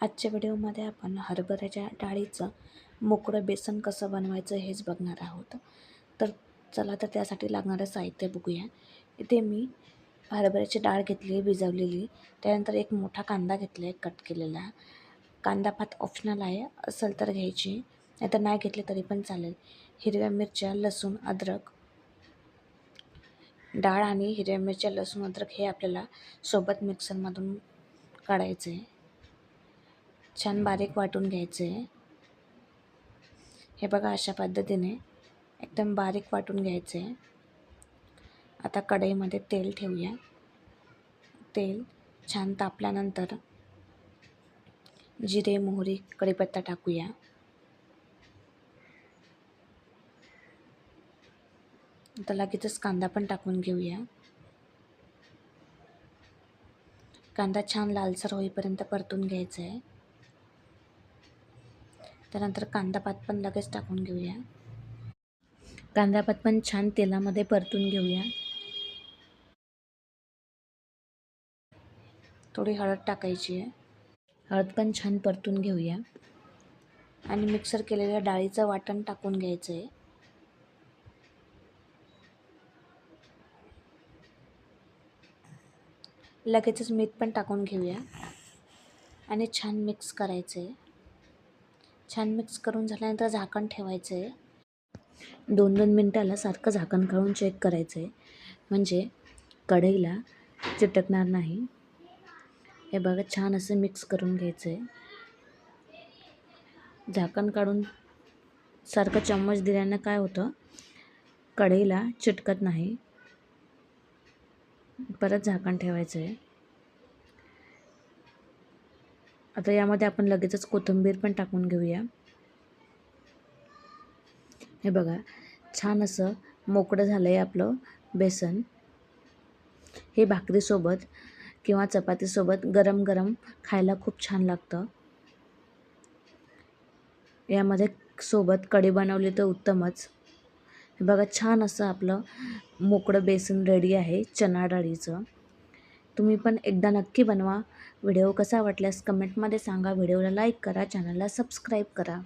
आजच्या व्हिडिओमध्ये आपण हरभऱ्याच्या डाळीचं मोकळं बेसन कसं बनवायचं हेच बघणार आहोत. तर चला तर त्यासाठी लागणारं साहित्य बघूया. इथे मी हरभऱ्याची डाळ घेतली आहे भिजवलेली. त्यानंतर एक मोठा कांदा घेतला आहे कट केलेला. कांदा पात ऑप्शनल आहे, असेल तर घ्यायची, नाहीतर नाही घेतली तरी पण चालेल. हिरव्या मिरच्या, लसूण, अद्रक. डाळ आणि हिरव्या मिरच्या, लसूण, अद्रक हे आपल्याला सोबत मिक्सरमधून काढायचं आहे. छान बारीक वाटून घ्यायचे आहे. हे बघा, अशा पद्धतीने एकदम बारीक वाटून घ्यायचे आहे. आता कढईमध्ये तेल ठेवूया. तेल छान तापल्यानंतर जिरे, मोहरी, कढीपत्ता टाकूया. आता लगेचच कांदा पण टाकून घेऊया. कांदा छान लालसर होईपर्यंत परतून घ्यायचा आहे. त्यानंतर कांदापात पण लगेच टाकून घेऊया. कांदापात पण छान तेलामध्ये परतून घेऊया. थोडी हळद टाकायची आहे. हळद पण छान परतून घेऊया आणि मिक्सर केलेल्या डाळीचं वाटण टाकून घ्यायचं आहे. लगेचच मीठ पण टाकून घेऊया आणि छान मिक्स करायचं आहे. छान मिक्स करून झाल्यानंतर झाकण ठेवायचं आहे. 2-2 मिनटाला सारखं झाकण काढून चेक करायचं आहे, म्हणजे कढईला चिटकणार नाही. हे बघा, छान असं मिक्स करून घ्यायचं आहे. झाकण काढून सारखं चम्मच दिल्यानं काय होतं, कढईला चिटकत नाही. परत झाकण ठेवायचं आहे. आता यामध्ये आपण लगेचच कोथिंबीर पण टाकून घेऊया. हे बघा, छान असं मोकळं झालं आहे आपलं बेसन. हे भाकरीसोबत किंवा चपातीसोबत गरम गरम खायला खूप छान लागतं. यामध्ये सोबत कढी बनवली तर उत्तमच. हे बघा, छान असं आपलं मोकळं बेसन रेडी आहे चणा डाळीचं. तुम्ही पण एकदा नक्की बनवा. व्हिडिओ कसा वाटल्यास कमेंटमध्ये सांगा. व्हिडिओला लाईक करा, चॅनलला सबस्क्राईब करा.